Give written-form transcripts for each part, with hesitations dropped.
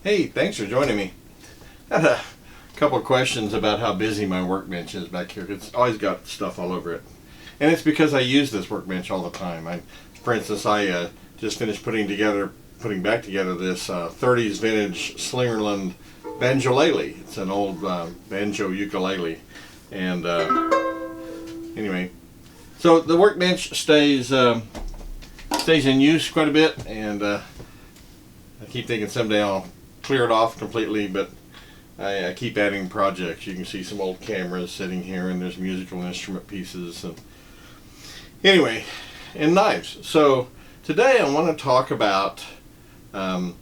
Hey, thanks for joining me. I had a couple of questions about how busy my workbench is back here. It's always got stuff all over it. And it's because I use this workbench all the time. For instance, I just finished putting back together this 30s vintage Slingerland banjolele. It's an old banjo ukulele. And anyway, so the workbench stays in use quite a bit, and I keep thinking someday I'll clear it off completely, but I keep adding projects. You can see some old cameras sitting here, and there's musical instrument pieces. And anyway, and knives. So today I want to talk about an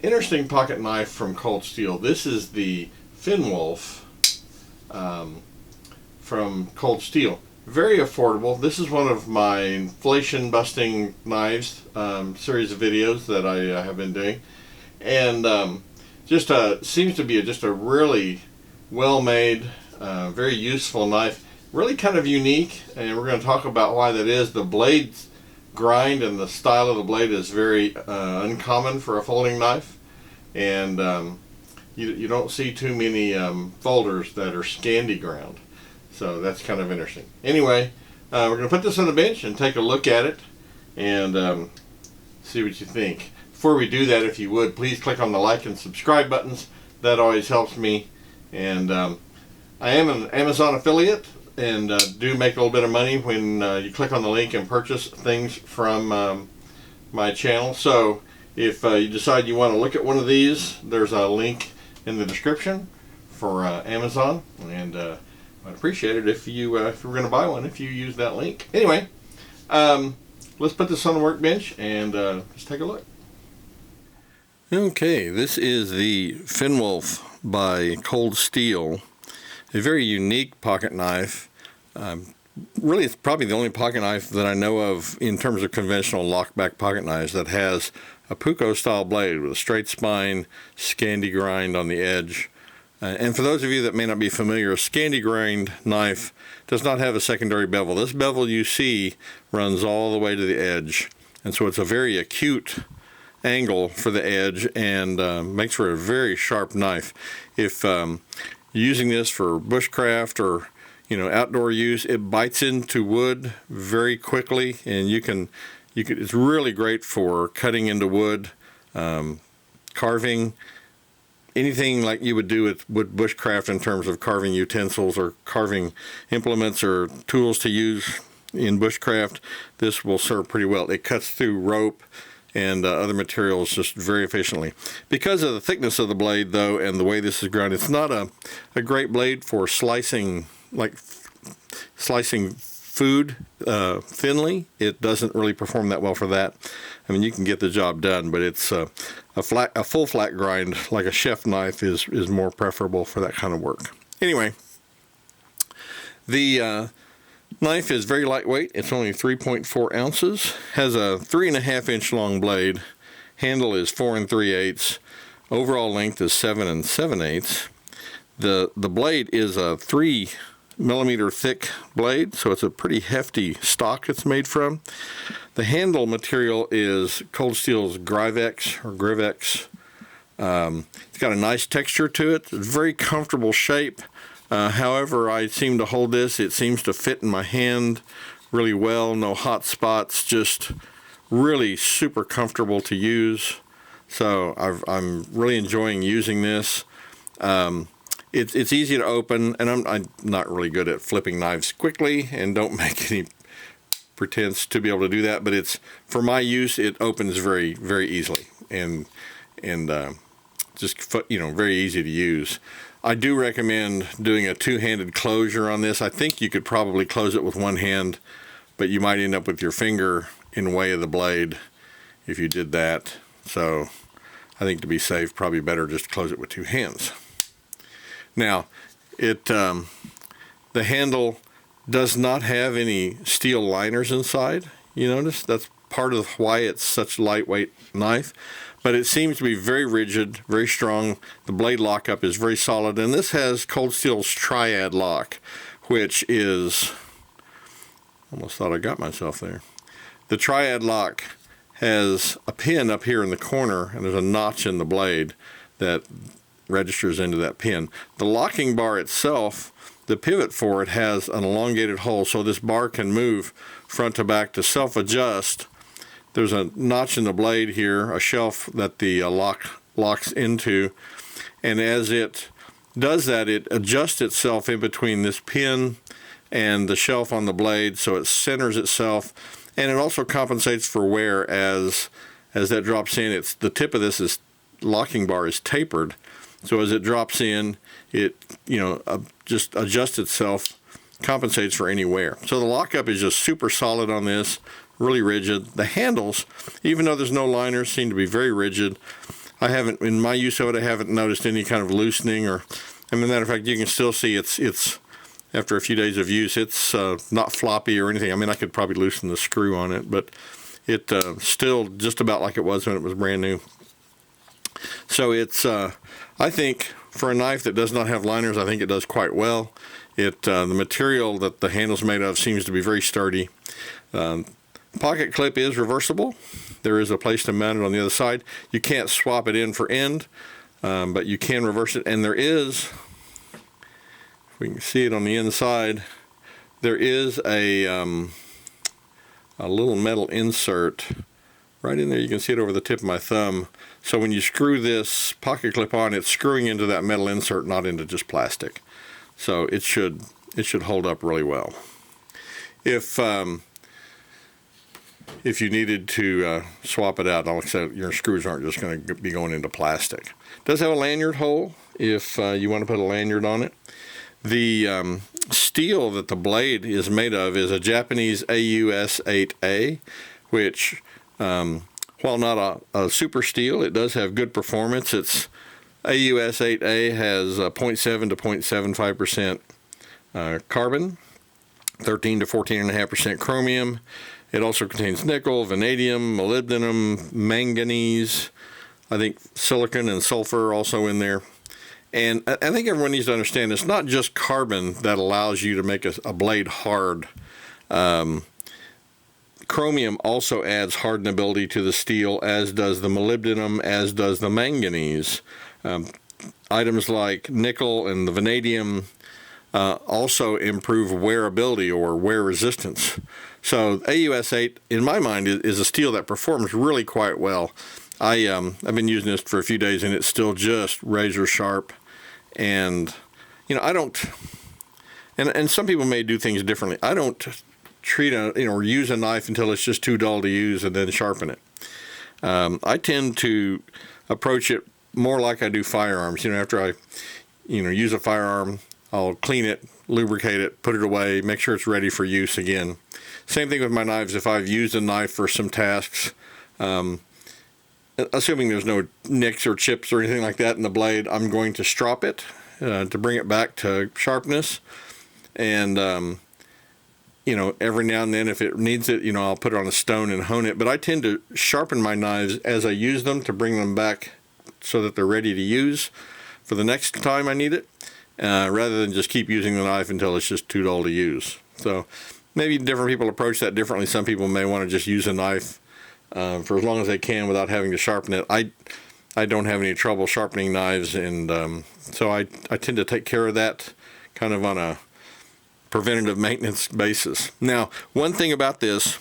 interesting pocket knife from Cold Steel. This is the Finwolf from Cold Steel. Very affordable. This is one of my inflation busting knives series of videos that I have been doing, and just seems to be just a really well made, very useful knife. Really kind of unique, and we're going to talk about why that is. The blade grind and the style of the blade is very uncommon for a folding knife, and you don't see too many folders that are Scandi ground. So that's kind of interesting. Anyway, we're going to put this on the bench and take a look at it and see what you think. Before we do that, if you would, please click on the like and subscribe buttons. That always helps me. And I am an Amazon affiliate and do make a little bit of money when you click on the link and purchase things from my channel. So if you decide you want to look at one of these, there's a link in the description for Amazon, and I'd appreciate it if you were going to buy one, if you use that link. Anyway, let's put this on the workbench and let's take a look. Okay, this is the Finwolf by Cold Steel. A very unique pocket knife. Really, it's probably the only pocket knife that I know of in terms of conventional lockback pocket knives that has a Puukko style blade with a straight spine, Scandi grind on the edge. And for those of you that may not be familiar, a Scandi grind knife does not have a secondary bevel. This bevel you see runs all the way to the edge, and so it's a very acute angle for the edge and makes for a very sharp knife. If you're using this for bushcraft or outdoor use, it bites into wood very quickly, and it's really great for cutting into wood, carving. Anything like you would do with bushcraft in terms of carving utensils or carving implements or tools to use in bushcraft, this will serve pretty well. It cuts through rope and other materials just very efficiently. Because of the thickness of the blade, though, and the way this is ground, it's not a great blade for slicing food thinly. It doesn't really perform that well for that. I mean, you can get the job done, but it's a full flat grind like a chef knife is more preferable for that kind of work. Anyway, the knife is very lightweight. It's only 3.4 ounces. Has a 3.5-inch long blade. Handle is 4 3/8. Overall length is 7 7/8. The blade is a 3mm thick blade, so it's a pretty hefty stock it's made from. The handle material is Cold Steel's Grivex or Grivex. It's got a nice texture to it. It's a very comfortable shape. However, I seem to hold this. It seems to fit in my hand really well. No hot spots. Just really super comfortable to use. So I'm really enjoying using this. It's easy to open, and I'm not really good at flipping knives quickly and don't make any pretense to be able to do that, but for my use, it opens very, very easily and just very easy to use. I do recommend doing a two-handed closure on this. I think you could probably close it with one hand, but you might end up with your finger in the way of the blade if you did that. So I think to be safe, probably better just close it with two hands. Now, the handle does not have any steel liners inside. You notice that's part of why it's such a lightweight knife, but it seems to be very rigid, very strong. The blade lockup is very solid, and this has Cold Steel's Triad lock, which is, almost thought I got myself there. The Triad lock has a pin up here in the corner, and there's a notch in the blade that registers into that pin. The locking bar itself, the pivot for it has an elongated hole, so this bar can move front to back to self-adjust. There's a notch in the blade here, a shelf that the locks into, and as it does that, it adjusts itself in between this pin and the shelf on the blade, so it centers itself, and it also compensates for wear as that drops in. It's the tip of this locking bar is tapered, so as it drops in, it just adjusts itself, compensates for any wear. So the lockup is just super solid on this, really rigid. The handles, even though there's no liners, seem to be very rigid. In my use of it, I haven't noticed any kind of loosening, or, as a matter of fact, you can still see it's after a few days of use, it's not floppy or anything. I mean, I could probably loosen the screw on it, but it's still just about like it was when it was brand new. So it's, I think, for a knife that does not have liners, I think it does quite well. The material that the handle's made of seems to be very sturdy. Pocket clip is reversible. There is a place to mount it on the other side. You can't swap it in for end, but you can reverse it. And there is, if we can see it on the inside, there is a little metal insert right in there. You can see it over the tip of my thumb. So when you screw this pocket clip on, it's screwing into that metal insert, not into just plastic. So it should hold up really well. If you needed to swap it out, like I said, your screws aren't just going to be going into plastic. It does have a lanyard hole if you want to put a lanyard on it. The steel that the blade is made of is a Japanese AUS-8A, which, while not a super steel, it does have good performance. Its AUS-8A has 0.7 to 0.75% carbon, 13 to 14.5% chromium. It also contains nickel, vanadium, molybdenum, manganese. I think silicon and sulfur are also in there. And I think everyone needs to understand it's not just carbon that allows you to make a blade hard. Chromium also adds hardenability to the steel, as does the molybdenum, as does the manganese. Items like nickel and the vanadium also improve wearability or wear resistance. So AUS-8, in my mind, is a steel that performs really quite well. I've been using this for a few days, and it's still just razor sharp. And I don't. And some people may do things differently. I don't treat or use a knife until it's just too dull to use, and then sharpen it. I tend to approach it more like I do firearms. After I, use a firearm, I'll clean it, lubricate it, put it away, make sure it's ready for use again. Same thing with my knives. If I've used a knife for some tasks, assuming there's no nicks or chips or anything like that in the blade, I'm going to strop it to bring it back to sharpness. And, every now and then if it needs it, I'll put it on a stone and hone it. But I tend to sharpen my knives as I use them to bring them back so that they're ready to use for the next time I need it, rather than just keep using the knife until it's just too dull to use. So maybe different people approach that differently. Some people may want to just use a knife for as long as they can without having to sharpen it. I don't have any trouble sharpening knives, and so I tend to take care of that kind of on a preventative maintenance basis. Now, one thing about this,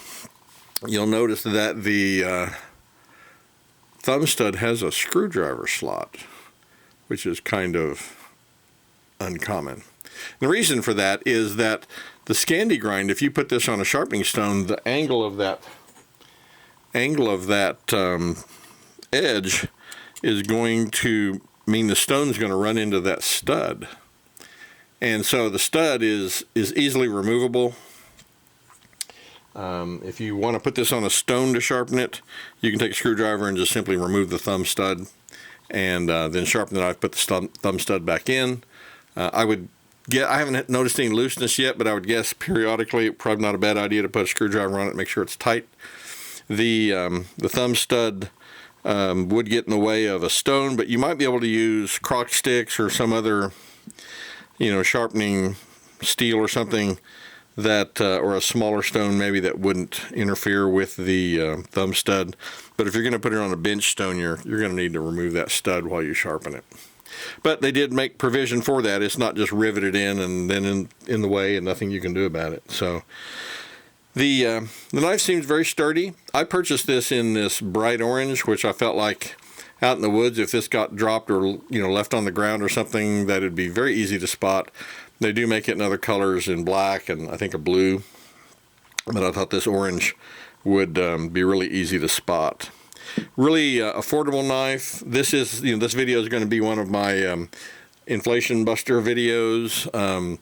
you'll notice that the thumb stud has a screwdriver slot, which is kind of uncommon. The reason for that is that the Scandi grind, if you put this on a sharpening stone, the angle of that edge is going to mean the stone's going to run into that stud. And so the stud is easily removable. If you want to put this on a stone to sharpen it, you can take a screwdriver and just simply remove the thumb stud, and then sharpen the knife, put the thumb stud back in. I haven't noticed any looseness yet, but I would guess periodically probably not a bad idea to put a screwdriver on it, make sure it's tight. The thumb stud would get in the way of a stone, but you might be able to use crock sticks or some other sharpening steel or something that, or a smaller stone maybe that wouldn't interfere with the thumb stud. But if you're going to put it on a bench stone, you're going to need to remove that stud while you sharpen it. But they did make provision for that. It's not just riveted in and then in the way and nothing you can do about it. So the knife seems very sturdy. I purchased this in this bright orange, which I felt like out in the woods, if this got dropped or left on the ground or something, that it'd be very easy to spot. They do make it in other colors, in black and I think a blue, but I thought this orange would be really easy to spot. Really affordable knife. This is, this video is going to be one of my inflation buster videos.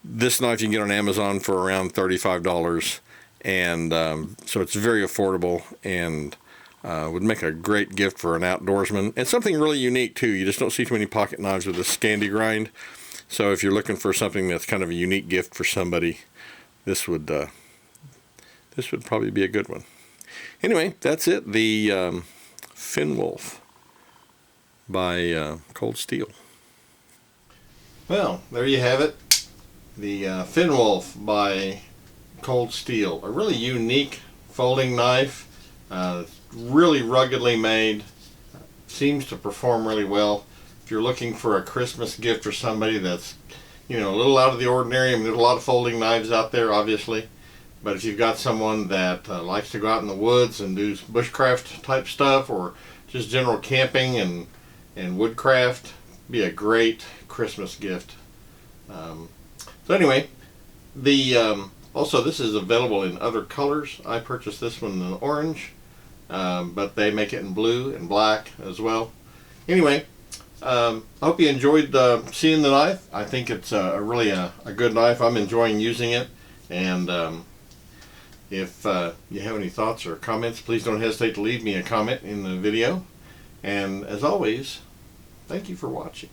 This knife you can get on Amazon for around $35, and so it's very affordable and would make a great gift for an outdoorsman, and something really unique too. You just don't see too many pocket knives with a Scandi grind, so if you're looking for something that's kind of a unique gift for somebody, this would probably be a good one. Anyway, that's it. The Finn-Wolf by Cold Steel. Well, there you have it. The Finn-Wolf by Cold Steel. A really unique folding knife. Really ruggedly made. Seems to perform really well. If you're looking for a Christmas gift for somebody that's, a little out of the ordinary, I mean, there's a lot of folding knives out there, obviously. But if you've got someone that likes to go out in the woods and do bushcraft type stuff, or just general camping and woodcraft, be a great Christmas gift. So anyway, also this is available in other colors. I purchased this one in orange, but they make it in blue and black as well. Anyway, I hope you enjoyed seeing the knife. I think it's really a good knife. I'm enjoying using it, and if you have any thoughts or comments, please don't hesitate to leave me a comment in the video. And as always, thank you for watching.